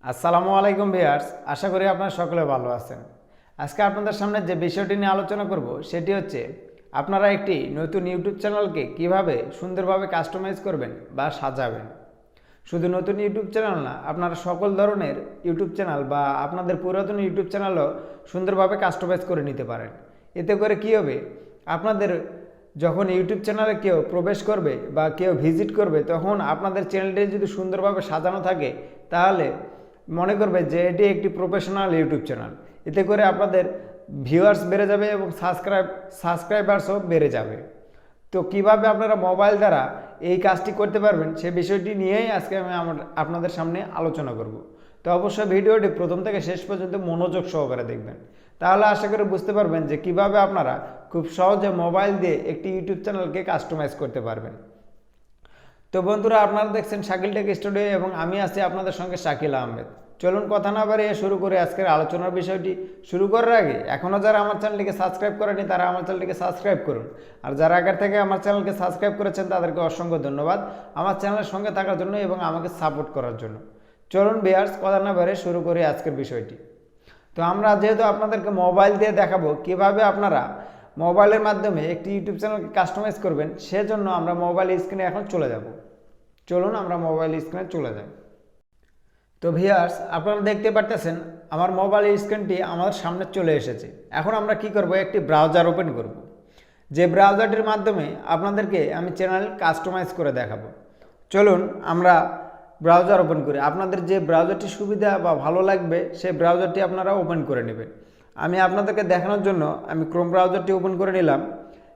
আসসালামু আলাইকুম ভিউয়ার্স, আশা করি আপনারা সকলে ভালো আছেন। আজকে আপনাদের সামনে যে বিষয়টি নিয়ে আলোচনা করব সেটি হচ্ছে আপনারা একটি নতুন ইউটিউব চ্যানেলকে কিভাবে সুন্দরভাবে কাস্টমাইজ করবেন বা সাজাবেন। শুধু নতুন ইউটিউব চ্যানেল না, আপনারা সকল ধরনের ইউটিউব চ্যানেল বা আপনাদের পুরাতন ইউটিউব চ্যানেলও সুন্দরভাবে কাস্টমাইজ করে নিতে পারেন। এতে করে কী হবে, আপনাদের যখন ইউটিউব চ্যানেলে কেউ প্রবেশ করবে বা কেউ ভিজিট করবে, তখন আপনাদের চ্যানেলটি যদি সুন্দরভাবে সাজানো থাকে তাহলে মনে করবে যে এটি একটি প্রফেশনাল ইউটিউব চ্যানেল। এতে করে আপনাদের ভিউয়ার্স বেড়ে যাবে এবং সাবস্ক্রাইবার্সও বেড়ে যাবে। তো কিভাবে আপনারা মোবাইল দ্বারা এই কাজটি করতে পারবেন সে বিষয়টি নিয়েই আজকে আমি আপনাদের সামনে আলোচনা করব। তো অবশ্যই ভিডিওটি প্রথম থেকে শেষ পর্যন্ত মনোযোগ সহকারে দেখবেন, তাহলে আশা করি বুঝতে পারবেন যে কিভাবে আপনারা খুব সহজে মোবাইল দিয়ে একটি ইউটিউব চ্যানেলকে কাস্টমাইজ করতে পারবেন। তো বন্ধুরা, আপনারা দেখছেন শাকিল টেক স্টুডিও এবং আমি আছি আপনাদের সঙ্গে শাকিল আহমেদ। চলুন কথা না বাড়িয়ে শুরু করে আজকের আলোচনার বিষয়টি। শুরু করার আগে এখনও যারা আমার চ্যানেলটিকে সাবস্ক্রাইব করেনি তারা আমার চ্যানেলটিকে সাবস্ক্রাইব করুন, আর যারা আগের থেকে আমার চ্যানেলকে সাবস্ক্রাইব করেছেন তাদেরকে অসংখ্য ধন্যবাদ আমার চ্যানেলের সঙ্গে থাকার জন্য এবং আমাকে সাপোর্ট করার জন্য। চলুন ভিউয়ার্স, কথা না বাড়িয়ে শুরু করি আজকের বিষয়টি। তো আমরা যেহেতু আপনাদেরকে মোবাইল দিয়ে দেখাবো কিভাবে আপনারা মোবাইলের মাধ্যমে একটি ইউটিউব চ্যানেলকে কাস্টমাইজ করবেন, সেজন্য আমরা মোবাইল স্ক্রিনে এখন চলে যাব। চলুন আমরা মোবাইল স্ক্রিনে চলে যাই। তো ভিউয়ার্স, আপনারা দেখতে পারতেছেন আমার মোবাইল স্ক্রিনটি আমার সামনে চলে এসেছে। এখন আমরা কি করব, একটি ব্রাউজার ওপেন করব, যে ব্রাউজারটির মাধ্যমে আপনাদেরকে আমি চ্যানেল কাস্টমাইজ করে দেখাবো। চলুন আমরা ব্রাউজার ওপেন করি। আপনাদের যে ব্রাউজারটি সুবিধা বা ভালো লাগবে সেই ব্রাউজারটি আপনারা ওপেন করে নেবেন। আমি আপনাদেরকে দেখানোর জন্য আমি ক্রোম ব্রাউজারটি ওপেন করে নিলাম।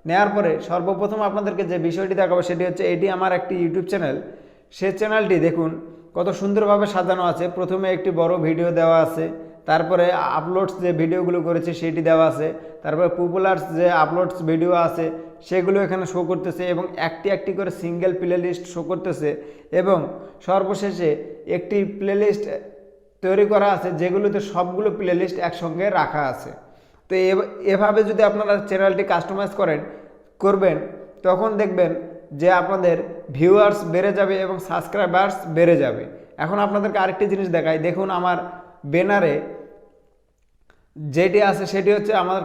নেওয়ার পরে সর্বপ্রথম আপনাদেরকে যে বিষয়টি দেখাবো সেটি হচ্ছে এটি আমার একটি ইউটিউব চ্যানেল। সেই চ্যানেলটি দেখুন কত সুন্দরভাবে সাজানো আছে। প্রথমে একটি বড় ভিডিও দেওয়া আছে, তারপরে আপলোডস যে ভিডিওগুলো করেছে সেটি দেওয়া আছে, তারপরে পপুলার যে আপলোডস ভিডিও আছে সেগুলো এখানে শো করতেছে এবং একটি একটি করে সিঙ্গেল প্লে লিস্ট শো করতেছে, এবং সর্বশেষে একটি প্লে লিস্ট তৈরি করা আছে যেগুলোতে সবগুলো প্লে লিস্ট একসঙ্গে রাখা আছে। তো এভাবে যদি আপনারা চ্যানেলটি কাস্টমাইজ করবেন তখন দেখবেন যে আপনাদের ভিউয়ার্স বেড়ে যাবে এবং সাবস্ক্রাইবার্স বেড়ে যাবে। এখন আপনাদেরকে আরেকটি জিনিস দেখাই। দেখুন আমার ব্যানারে যেটি আছে সেটি হচ্ছে আমার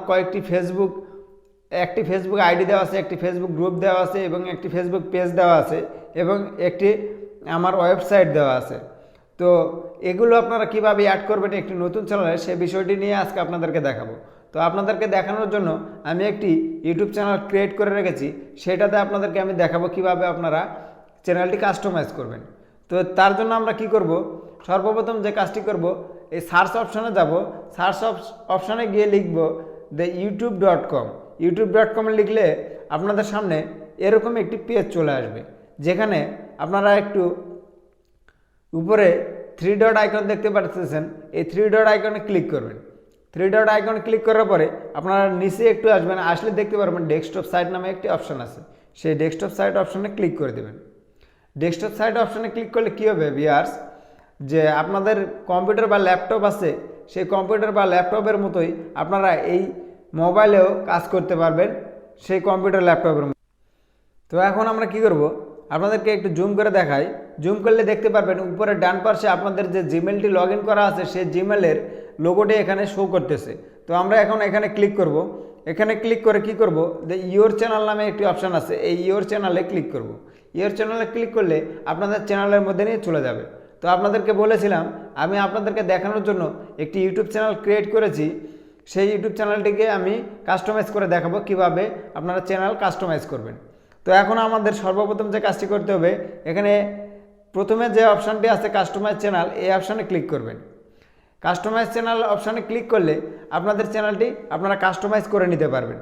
একটি ফেসবুক আইডি দেওয়া আছে, একটি ফেসবুক গ্রুপ দেওয়া আছে এবং একটি ফেসবুক পেজ দেওয়া আছে এবং একটি আমার ওয়েবসাইট দেওয়া আছে। তো এগুলো আপনারা কিভাবে অ্যাড করবেন একটি নতুন চ্যানেলে সে বিষয়টি নিয়ে আজকে আপনাদেরকে দেখাবো। তো আপনাদেরকে দেখানোর জন্য আমি একটি ইউটিউব চ্যানেল ক্রিয়েট করে রেখেছি, সেটাতে আপনাদেরকে আমি দেখাবো কিভাবে আপনারা চ্যানেলটি কাস্টমাইজ করবেন। তো তার জন্য আমরা কি করব, সর্বপ্রথম যে কাজটি করব, এই সার্চ অপশানে যাব। সার্চ অপশানে গিয়ে লিখব theyoutube.com। youtube.com লিখলে আপনাদের সামনে এরকম একটি পেজ চলে আসবে, যেখানে আপনারা একটু উপরে 3 ডট আইকন দেখতে পাচ্ছেন। এই 3 ডট আইকনে ক্লিক করবেন। 3 ডট আইকনে ক্লিক করার পরে আপনারা নিচে একটু আসবেন, আসলে দেখতে পারবেন ডেস্কটপ সাইট নামে একটি অপশান আছে। সেই ডেস্কটপ সাইট অপশানে ক্লিক করে দেবেন। ডেস্কটপ সাইট অপশানে ক্লিক করলে কী হবে ভিউয়ার্স, যে আপনাদের কম্পিউটার বা ল্যাপটপ আছে, সেই কম্পিউটার বা ল্যাপটপের মতোই আপনারা এই মোবাইলেও কাজ করতে পারবেন সেই কম্পিউটার ল্যাপটপের মতো। তো এখন আমরা কি করব, আপনাদেরকে একটু জুম করে দেখাই। জুম করলে দেখতে পারবেন উপরে ডান পাশে আপনাদের যে জিমেলটি লগ ইন করা আছে সেই জিমেলের লোগোটি এখানে শো করতেছে। তো আমরা এখন এখানে ক্লিক করব। এখানে ক্লিক করে কি করব, যে ইয়োর চ্যানেল নামে একটি অপশান আছে, এই ইয়োর চ্যানেলে ক্লিক করব। ইয়োর চ্যানেলে ক্লিক করলে আপনাদের চ্যানেলের মধ্যে নিয়ে চলে যাবে। তো আপনাদেরকে বলেছিলাম আমি আপনাদেরকে দেখানোর জন্য একটি ইউটিউব চ্যানেল ক্রিয়েট করেছি, সেই ইউটিউব চ্যানেলটিকে আমি কাস্টমাইজ করে দেখাবো কিভাবে আপনারা চ্যানেল কাস্টমাইজ করবেন। তো এখন আমাদের সর্বপ্রথম যে কাজটি করতে হবে, এখানে প্রথমে যে অপশানটি আছে কাস্টমাইজ চ্যানেল, এই অপশানে ক্লিক করবেন। কাস্টমাইজ চ্যানেল অপশানে ক্লিক করলে আপনাদের চ্যানেলটি আপনারা কাস্টমাইজ করে নিতে পারবেন।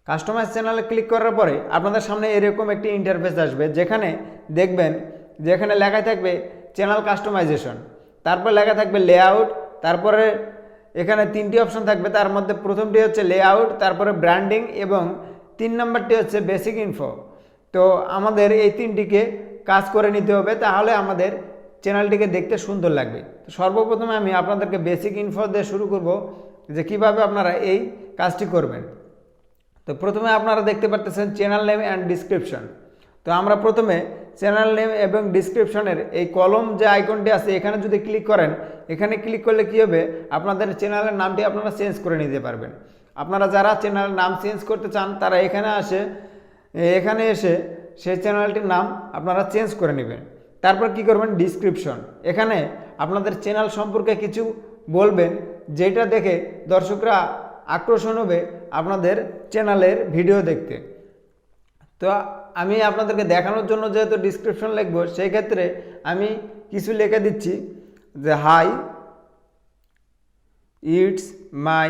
কাস্টমাইজ চ্যানেলে ক্লিক করার পরে আপনাদের সামনে এরকম একটি ইন্টারফেস আসবে, যেখানে দেখবেন যেখানে লেখা থাকবে চ্যানেল কাস্টমাইজেশন, তারপর লেখা থাকবে লেআউট, তারপরে এখানে 3টি অপশান থাকবে। তার মধ্যে প্রথমটি হচ্ছে লেআউট, তারপরে ব্র্যান্ডিং এবং 3 নম্বরটি হচ্ছে বেসিক ইনফো। তো আমাদের এই 3টিকে কাজ করে নিতে হবে, তাহলে আমাদের চ্যানেলটিকে দেখতে সুন্দর লাগবে। তো সর্বপ্রথমে আমি আপনাদেরকে বেসিক ইনফো দিয়ে শুরু করব যে কিভাবে আপনারা এই কাজটি করবেন। তো প্রথমে আপনারা দেখতে পাচ্ছেন চ্যানেল নেম অ্যান্ড ডিসক্রিপশন। তো আমরা প্রথমে চ্যানেল নেম এবং ডিসক্রিপশনের এই কলম যে আইকনটি আছে এখানে যদি ক্লিক করেন, এখানে ক্লিক করলে কী হবে, আপনাদের চ্যানেলের নামটি আপনারা চেঞ্জ করে নিতে পারবেন। আপনারা যারা চ্যানেলের নাম চেঞ্জ করতে চান তারা এখানে এসে সেই চ্যানেলটির নাম আপনারা চেঞ্জ করে নেবেন। তারপর কি করবেন, ডিসক্রিপশন, এখানে আপনাদের চ্যানেল সম্পর্কে কিছু বলবেন যেটা দেখে দর্শকরা আকর্ষণ হবে আপনাদের চ্যানেলের ভিডিও দেখতে। তো আমি আপনাদেরকে দেখানোর জন্য যেহেতু ডিসক্রিপশন লিখব, সেই ক্ষেত্রে আমি কিছু লিখে দিচ্ছি যে hi, it's my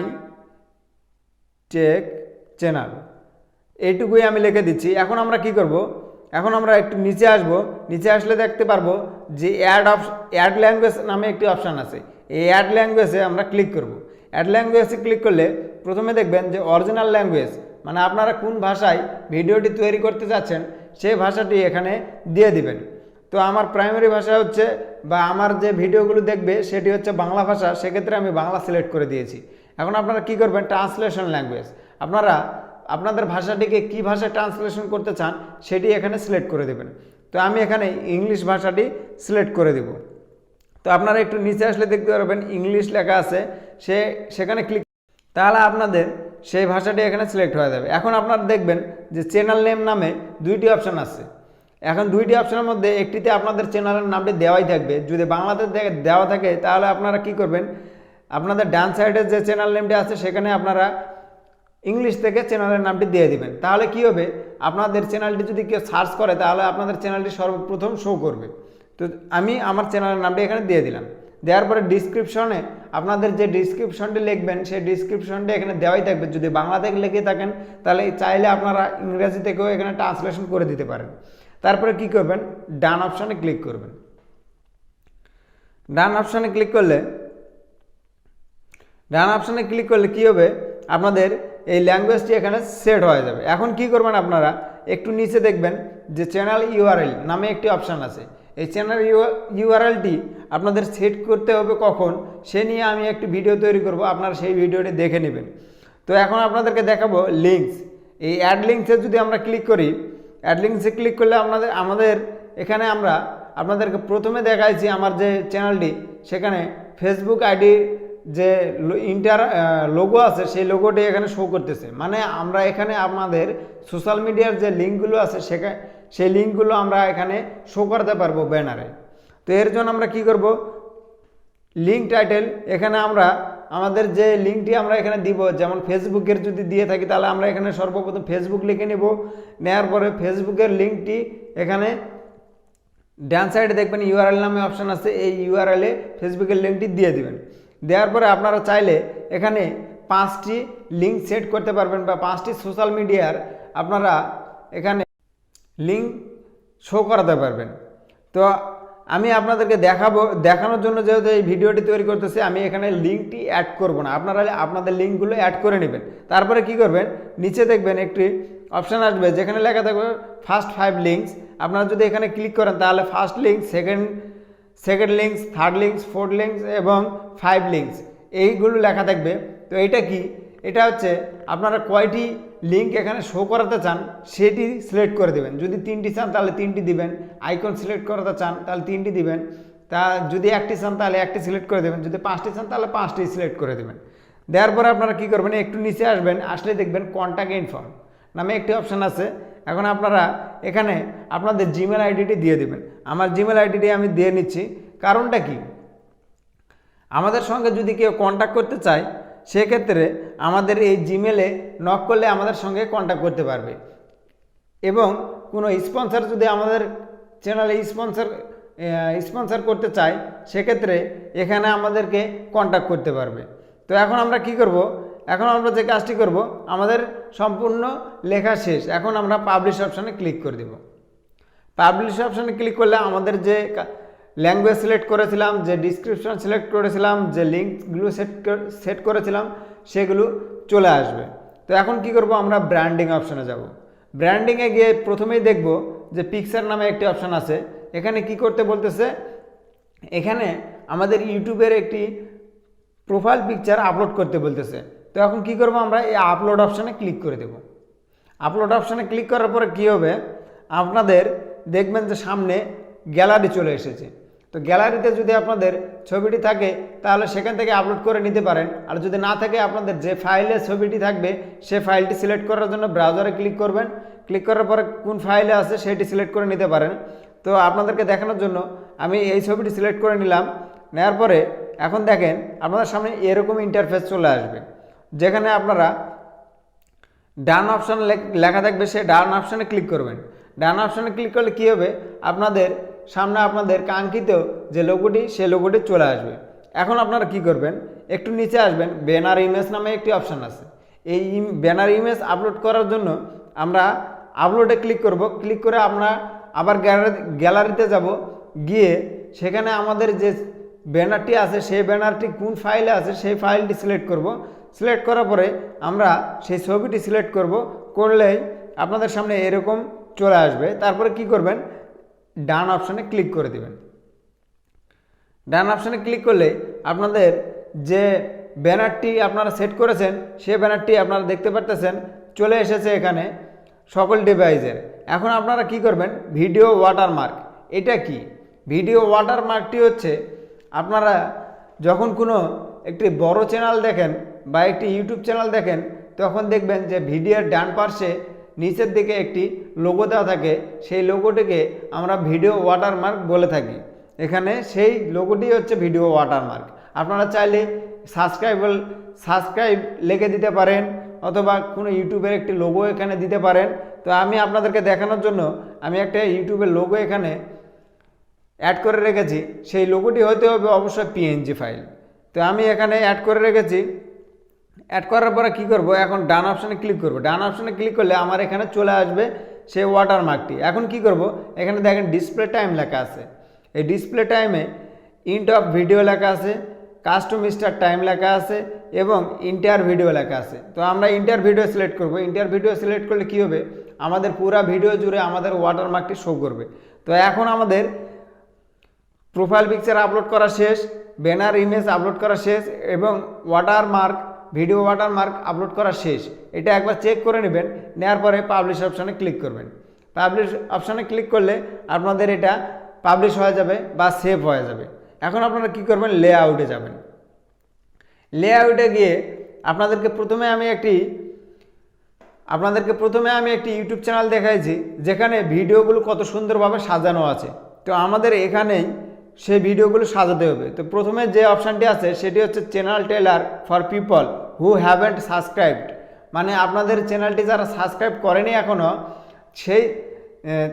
tech channel, এইটুকুই আমি লিখে দিচ্ছি। এখন আমরা কি করব, এখন আমরা একটু নিচে আসব, নিচে আসলে দেখতে পারবো যে অ্যাড ল্যাঙ্গুয়েজ নামে একটি অপশান আছে। এই অ্যাড ল্যাঙ্গুয়েজে আমরা ক্লিক করব। অ্যাড ল্যাঙ্গুয়েজে ক্লিক করলে প্রথমে দেখবেন যে অরিজিনাল ল্যাঙ্গুয়েজ, মানে আপনারা কোন ভাষায় ভিডিওটি তৈরি করতে যাচ্ছেন সেই ভাষাটি এখানে দিয়ে দিবেন। তো আমার প্রাইমারি ভাষা হচ্ছে, বা আমার যে ভিডিওগুলো দেখবে সেটি হচ্ছে বাংলা ভাষা, সেক্ষেত্রে আমি বাংলা সিলেক্ট করে দিয়েছি। এখন আপনারা কি করবেন, ট্রান্সলেশন ল্যাঙ্গুয়েজ, আপনারা আপনাদের ভাষাটিকে কী ভাষায় ট্রান্সলেশন করতে চান সেটি এখানে সিলেক্ট করে দেবেন। তো আমি এখানে ইংলিশ ভাষাটি সিলেক্ট করে দেব। তো আপনারা একটু নিচে আসলে দেখতে পারবেন ইংলিশ লেখা আছে, সেখানে ক্লিক, তাহলে আপনাদের সেই ভাষাটি এখানে সিলেক্ট হয়ে যাবে। এখন আপনারা দেখবেন যে চ্যানেল নেম নামে দুইটি অপশান আছে। এখন দুইটি অপশানের মধ্যে একটিতে আপনাদের চ্যানেলের নামটি দেওয়াই থাকবে। যদি বাংলাতে দেওয়া থাকে তাহলে আপনারা কি করবেন, আপনাদের ডান সাইডে যে চ্যানেল নেমটি আছে সেখানে আপনারা ইংলিশ থেকে চ্যানেলের নামটি দিয়ে দিবেন। তাহলে কি হবে, আপনাদের চ্যানেলটি যদি কেউ সার্চ করে তাহলে আপনাদের চ্যানেলটি সর্বপ্রথম শো করবে। তো আমি আমার চ্যানেলের নামটি এখানে দিয়ে দিলাম। দেওয়ার পরে ডিসক্রিপশনে আপনাদের যে ডিসক্রিপশনটি লিখবেন সেই ডিসক্রিপশনটি এখানে দেওয়াই থাকবে। যদি বাংলা থেকে লিখে থাকেন তাহলে চাইলে আপনারা ইংরেজি থেকেও এখানে ট্রান্সলেশন করে দিতে পারেন। তারপরে কি করবেন, ডান অপশানে ক্লিক করবেন। ডান অপশানে ক্লিক করলে কি হবে, আপনাদের এই ল্যাঙ্গুয়েজটি এখানে সেট হয়ে যাবে। এখন কি করবেন, আপনারা একটু নিচে দেখবেন যে চ্যানেল ইউআরএল নামে একটি অপশান আছে। এই চ্যানেল ইউআরএলটি আপনাদের সেট করতে হবে কখন, সে নিয়ে আমি একটি ভিডিও তৈরি করব, আপনারা সেই ভিডিওটি দেখে নেবেন। তো এখন আপনাদেরকে দেখাবো লিঙ্কস। এই অ্যাড লিঙ্কসে যদি আমরা ক্লিক করি, অ্যাড লিঙ্কসে ক্লিক করলে আমাদের এখানে আমরা আপনাদেরকে প্রথমে দেখাইছি আমার যে চ্যানেলটি, সেখানে ফেসবুক আইডি যে লোগো আছে সেই লোগোটি এখানে শো করতেছে। মানে আমরা এখানে আমাদের সোশ্যাল মিডিয়ার যে লিঙ্কগুলো আছে সেই লিঙ্কগুলো আমরা এখানে শো করতে পারবো ব্যানারে। তো এর জন্য আমরা কি করব, লিঙ্ক টাইটেল, এখানে আমরা আমাদের যে লিঙ্কটি আমরা এখানে দিব, যেমন ফেসবুকের যদি দিয়ে থাকি তাহলে আমরা এখানে সর্বপ্রথম ফেসবুক লিখে নেব। নেওয়ার পরে ফেসবুকের লিঙ্কটি এখানে ডান সাইডে দেখবেন ইউআরএল নামে অপশান আছে, এই ইউআরএলে ফেসবুকের লিঙ্কটি দিয়ে দিবেন। দেওয়ার পরে আপনারা চাইলে এখানে 5টি লিঙ্ক সেট করতে পারবেন, বা 5টি সোশ্যাল মিডিয়ার আপনারা এখানে লিঙ্ক শো করাতে পারবেন। তো আমি আপনাদেরকে দেখানোর জন্য যেহেতু এই ভিডিওটি তৈরি করতেছি, আমি এখানে লিঙ্কটি অ্যাড করব না, আপনারা আপনাদের লিঙ্কগুলো অ্যাড করে নেবেন। তারপরে কি করবেন, নিচে দেখবেন একটি অপশান আসবে যেখানে লেখা থাকবে ফার্স্ট 5 লিঙ্কস। আপনারা যদি এখানে ক্লিক করেন তাহলে first link, second links, third links, fourth links এবং 5 লিঙ্কস এইগুলো লেখা থাকবে। তো এটা কি, এটা হচ্ছে আপনারা কয়টি লিঙ্ক এখানে শো করাতে চান সেটি সিলেক্ট করে দেবেন। যদি 3টি চান তাহলে 3টি দিবেন, আইকন সিলেক্ট করাতে চান তাহলে 3টি দিবেন, তা যদি 1টি চান তাহলে 1টি সিলেক্ট করে দেবেন, যদি 5টি চান তাহলে 5টি সিলেক্ট করে দেবেন। দেওয়ার পরে আপনারা কী করবেন, একটু নিচে আসবেন, আসলে দেখবেন কন্ট্যাক্ট ইনফো নামে একটি অপশান আছে। এখন আপনারা এখানে আপনাদের জিমেল আইডিটি দিয়ে দেবেন। আমার জিমেল আইডিটি আমি দিয়ে নিচ্ছি। কারণটা কি, আমাদের সঙ্গে যদি কেউ কন্ট্যাক্ট করতে চায় সেক্ষেত্রে আমাদের এই জিমেলে নক করলে আমাদের সঙ্গে কন্ট্যাক্ট করতে পারবে, এবং কোনো স্পন্সর যদি আমাদের চ্যানেলে স্পন্সর করতে চায় সেক্ষেত্রে এখানে আমাদেরকে কন্ট্যাক্ট করতে পারবে। তো এখন আমরা কি করব, এখন আমরা যে কাজটি করব, আমাদের সম্পূর্ণ লেখা শেষ। এখন আমরা পাবলিশ অপশানে ক্লিক করে দেব। পাবলিশ অপশানে ক্লিক করলে আমাদের যে ল্যাঙ্গুয়েজ সিলেক্ট করেছিলাম, যে ডিসক্রিপশন সিলেক্ট করেছিলাম, যে লিঙ্কগুলো সেট করেছিলাম সেগুলো চলে আসবে। তো এখন কি করব, আমরা ব্র্যান্ডিং অপশানে যাব। ব্র্যান্ডিংয়ে গিয়ে প্রথমেই দেখব যে পিকচার নামে একটি অপশান আছে। এখানে কি করতে বলতেছে, এখানে আমাদের ইউটিউবের একটি প্রোফাইল পিকচার আপলোড করতে বলতেছে। তো এখন কি করব, আমরা এই আপলোড অপশানে ক্লিক করে দেব। আপলোড অপশানে ক্লিক করার পরে কী হবে, আপনাদের দেখবেন যে সামনে গ্যালারি চলে এসেছে। তো গ্যালারিতে যদি আপনাদের ছবিটি থাকে তাহলে সেখান থেকে আপলোড করে নিতে পারেন। আর যদি না থাকে আপনাদের যে ফাইলে ছবিটি থাকবে সে ফাইলটি সিলেক্ট করার জন্য ব্রাউজারে ক্লিক করবেন। ক্লিক করার পরে কোন ফাইলে আছে সেটি সিলেক্ট করে নিতে পারেন। তো আপনাদেরকে দেখানোর জন্য আমি এই ছবিটি সিলেক্ট করে নিলাম। নেওয়ার পরে এখন দেখেন আপনাদের সামনে এরকম ইন্টারফেস চলে আসবে, যেখানে আপনারা ডান অপশান লেখা থাকবে, সেই ডান অপশানে ক্লিক করবেন। ডান অপশানে ক্লিক করলে কী হবে, আপনাদের সামনে আপনাদের কাঙ্ক্ষিত যে লোগোটি সে লোগোটি চলে আসবে। এখন আপনারা কি করবেন, একটু নিচে আসবেন, ব্যানার ইমেজ নামে একটি অপশান আছে। এই ব্যানার ইমেজ আপলোড করার জন্য আমরা আপলোডে ক্লিক করব। ক্লিক করে আমরা আবার গ্যালারিতে যাব, গিয়ে সেখানে আমাদের যে ব্যানারটি আছে সেই ব্যানারটি কোন ফাইলে আছে সেই ফাইলটি সিলেক্ট করব। সিলেক্ট করার পরে আমরা সেই ছবিটি সিলেক্ট করব, করলেই আপনাদের সামনে এরকম চলে আসবে। তারপরে কি করবেন, ডান অপশানে ক্লিক করে দিবেন। ডান অপশানে ক্লিক করলে আপনাদের যে ব্যানারটি আপনারা সেট করেছেন সেই ব্যানারটি আপনারা দেখতে পারতেছেন চলে এসেছে এখানে সকল ডিভাইসের। এখন আপনারা কি করবেন, ভিডিও ওয়াটারমার্ক। এটা কি ভিডিও ওয়াটারমার্কটি হচ্ছে, আপনারা যখন কোনো একটি বড় চ্যানেল দেখেন বা একটি ইউটিউব চ্যানেল দেখেন তখন দেখবেন যে ভিডিওর ডান পাশে নিচের দিকে একটি লোগো দেওয়া থাকে, সেই লোগোটিকে আমরা ভিডিও ওয়াটারমার্ক বলে থাকি। এখানে সেই লোগোটি হচ্ছে ভিডিও ওয়াটারমার্ক। আপনারা চাইলে সাবস্ক্রাইব লিখে দিতে পারেন, অথবা কোনো ইউটিউবের একটি লোগো এখানে দিতে পারেন। তো আমি আপনাদেরকে দেখানোর জন্য আমি একটা ইউটিউবের লোগো এখানে অ্যাড করে রেখেছি। সেই লোগোটি হতে হবে অবশ্যই পিএনজি ফাইল। তো আমি এখানে অ্যাড করে রেখেছি। অ্যাড করার পরে কী করব, এখন ডান অপশানে ক্লিক করব। ডান অপশানে ক্লিক করলে আমার এখানে চলে আসবে সেই ওয়াটারমার্কটি। এখন কি করব, এখানে দেখেন ডিসপ্লে টাইম লেখা আছে। এই ডিসপ্লে টাইমে ইন্ট অফ ভিডিও লেখা আছে, কাস্টম স্টার্ট টাইম লেখা আছে এবং ইন্টার ভিডিও লেখা আছে। তো আমরা ইন্টার ভিডিও সিলেক্ট করব। ইন্টার ভিডিও সিলেক্ট করলে কী হবে, আমাদের পুরা ভিডিও জুড়ে আমাদের ওয়াটারমার্কটি শো করবে। তো এখন আমাদের প্রোফাইল পিকচার আপলোড করা শেষ, ব্যানার ইমেজ আপলোড করা শেষ এবং ওয়াটারমার্ক ভিডিও ওয়াটারমার্ক আপলোড করা শেষ। এটা একবার চেক করে নেবেন। নেওয়ার পরে পাবলিশ অপশানে ক্লিক করবেন। পাবলিশ অপশানে ক্লিক করলে আপনাদের এটা পাবলিশ হয়ে যাবে বা সেভ হয়ে যাবে। এখন আপনারা কি করবেন, লেআউটে যাবেন। লেআউটে গিয়ে আপনাদেরকে প্রথমে আমি একটি ইউটিউব চ্যানেল দেখাইছি যেখানে ভিডিওগুলো কত সুন্দরভাবে সাজানো আছে। তো আমাদের এখানেই সেই ভিডিওগুলো সাজাতে হবে। তো প্রথমে যে অপশানটি আছে সেটি হচ্ছে channel teller for people who haven't subscribed, মানে আপনাদের চ্যানেলটি যারা সাবস্ক্রাইব করেনি এখনও,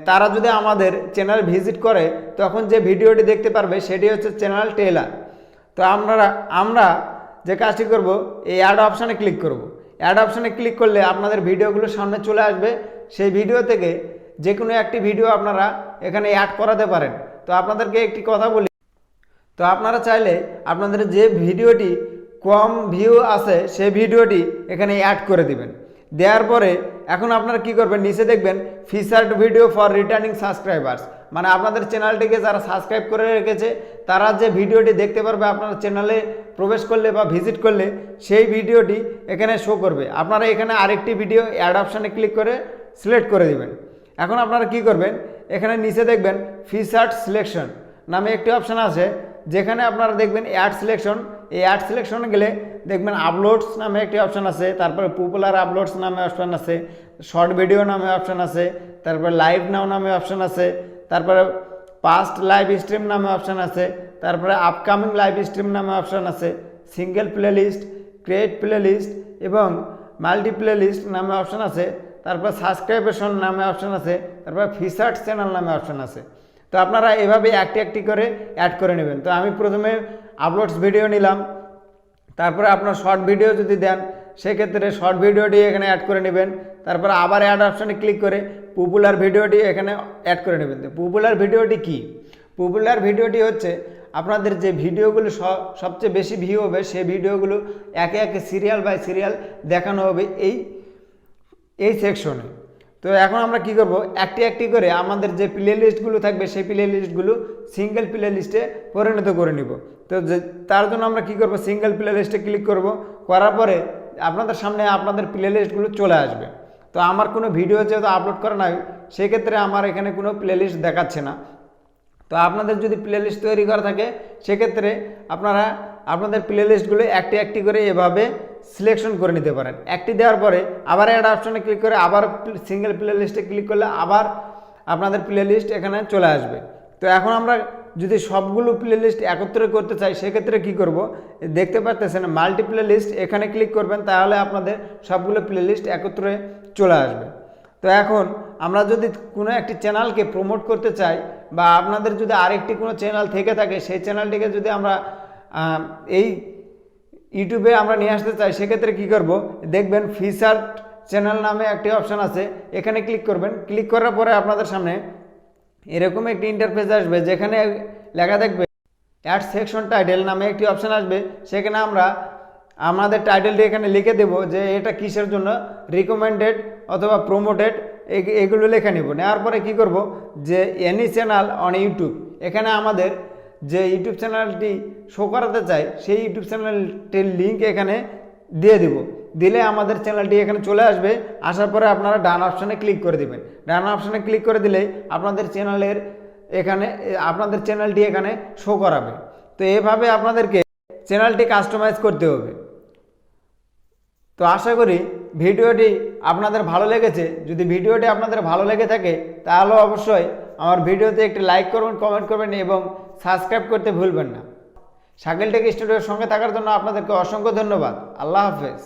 তারা যদি আমাদের চ্যানেল ভিজিট করে তখন যে ভিডিওটি দেখতে পারবে সেটি হচ্ছে চ্যানেল টেলার। তো আমরা যে কাজটি করব, এই অ্যাড অপশানে ক্লিক করব। অ্যাড অপশানে ক্লিক করলে আপনাদের ভিডিওগুলো সামনে চলে আসবে। সেই ভিডিও থেকে যে কোনো একটি ভিডিও আপনারা এখানে অ্যাড করাতে পারেন। তো আপনাদেরকে একটি কথা বলি, তো আপনারা চাইলে আপনাদের যে ভিডিওটি কম ভিউ আছে সেই ভিডিওটি এখানে অ্যাড করে দিবেন। দেওয়ার পরে এখন আপনারা কি করবেন, নিচে দেখবেন featured video for returning subscribers, মানে আপনাদের চ্যানেলটিকে যারা সাবস্ক্রাইব করে রেখেছে তারা যে ভিডিওটি দেখতে পারবে আপনার চ্যানেলে প্রবেশ করলে বা ভিজিট করলে সেই ভিডিওটি এখানে শো করবে। আপনারা এখানে আরেকটি ভিডিও অ্যাড অপশানে ক্লিক করে সিলেক্ট করে দিবেন। এখন আপনারা কি করবেন, এখানে নিচে দেখবেন ফিচার্ড সিলেকশন নামে একটি অপশান আছে, যেখানে আপনারা দেখবেন অ্যাড সিলেকশন। এই অ্যাড সিলেকশনে গেলে দেখবেন আপলোডস নামে একটি অপশান আছে, তারপরে পপুলার আপলোডস নামে অপশান আছে, শর্ট ভিডিও নামে অপশান আছে, তারপরে লাইভ নাও নামে অপশান আছে, তারপরে পাস্ট লাইভ স্ট্রিম নামে অপশান আছে, তারপরে আপকামিং লাইভ স্ট্রিম নামে অপশান আছে, সিঙ্গেল প্লেলিস্ট, ক্রিয়েট প্লেলিস্ট এবং মাল্টি প্লেলিস্ট নামে অপশান আছে, তারপর সাবস্ক্রাইবেশন নামে অপশান আছে, তারপর ফিচার্ড চ্যানেল নামে অপশান আছে। তো আপনারা এভাবে একটি করে অ্যাড করে নেবেন। তো আমি প্রথমে আপলোডস ভিডিও নিলাম, তারপরে আপনার শর্ট ভিডিও যদি দেন সেক্ষেত্রে শর্ট ভিডিওটি এখানে অ্যাড করে নেবেন। তারপরে আবার অ্যাড অপশানে ক্লিক করে পপুলার ভিডিওটি এখানে অ্যাড করে নেবেন। তো পপুলার ভিডিওটি কি, পপুলার ভিডিওটি হচ্ছে আপনাদের যে ভিডিওগুলো সবচেয়ে বেশি ভিউ হবে সেই ভিডিওগুলো একে একে সিরিয়াল বাই সিরিয়াল দেখানো হবে এই সেকশনে। তো এখন আমরা কি করব, একটি করে আমাদের যে প্লে লিস্টগুলো থাকবে সেই প্লে লিস্টগুলো সিঙ্গেল প্লে লিস্টে পরিণত করে নিব। তো তার জন্য আমরা কি করব, সিঙ্গেল প্লে লিস্টে ক্লিক করব। করার পরে আপনাদের সামনে আপনাদের প্লে লিস্টগুলো চলে আসবে। তো তো আমার কোনো ভিডিও যেহেতু আপলোড করা নাই, সেক্ষেত্রে আমার এখানে কোনো প্লেলিস্ট দেখাচ্ছে না। তো আপনাদের যদি প্লেলিস্ট তৈরি করা থাকে, সেক্ষেত্রে আপনারা আপনাদের প্লেলিস্টগুলো একটি একটি করে এভাবে সিলেকশন করে নিতে পারেন। একটি দেওয়ার পরে আবার অ্যাড অপশনে ক্লিক করে আবার সিঙ্গেল প্লেলিস্টে ক্লিক করলে আবার আপনাদের প্লেলিস্ট এখানে চলে আসবে। তো এখন আমরা যদি সবগুলো প্লেলিস্ট একত্রে করতে চাই, সেক্ষেত্রে কি করব, দেখতে পাচ্ছেন মাল্টি প্লেলিস্ট, এখানে ক্লিক করবেন, তাহলে আপনাদের সবগুলো প্লেলিস্ট একত্রে চলে আসবে। তো এখন আমরা যদি কোনো একটি চ্যানেলকে প্রমোট করতে চাই, বা আপনাদের যদি আরেকটি কোনো চ্যানেল থেকে থাকে, সেই চ্যানেলটিকে যদি আমরা এই ইউটিউবে আমরা নিয়ে আসতে চাই, সেক্ষেত্রে কি করব, দেখবেন ফিচার্ড চ্যানেল নামে একটি অপশান আছে, এখানে ক্লিক করবেন। ক্লিক করার পরে আপনাদের সামনে এরকম একটি ইন্টারফেস আসবে, যেখানে লেখা থাকবে অ্যাড সেকশন টাইটেল নামে একটি অপশান আসবে। সেখানে আমরা আমাদের টাইটেলটি এখানে লিখে দেব যে এটা কিসের জন্য, রিকমেন্ডেড অথবা প্রমোটেড, এগুলো লিখে নেব। নেওয়ার পরে কি করব, যে এনি চ্যানেল অন ইউটিউব, এখানে আমাদের যে ইউটিউব চ্যানেলটি শো করাতে চাই, সেই ইউটিউব চ্যানেলটির লিঙ্ক এখানে দিয়ে দিব। দিলে আমাদের চ্যানেলটি এখানে চলে আসবে। আসার পরে আপনারা ডান অপশানে ক্লিক করে দেবেন। ডান অপশানে ক্লিক করে দিলেই আপনাদের চ্যানেলের এখানে আপনাদের চ্যানেলটি এখানে শো করাবে। তো এভাবে আপনাদেরকে চ্যানেলটি কাস্টমাইজ করতে হবে। তো আশা করি ভিডিওটি আপনাদের ভালো লেগেছে। যদি ভিডিওটি আপনাদের ভালো লেগে থাকে, তাহলে অবশ্যই আমার ভিডিওতে একটি লাইক করবেন, কমেন্ট করবেন এবং সাবস্ক্রাইব করতে ভুলবেন না। শাকিল টেক স্টুডিওর সঙ্গে থাকার জন্য আপনাদেরকে অসংখ্য ধন্যবাদ। আল্লাহ হাফেজ।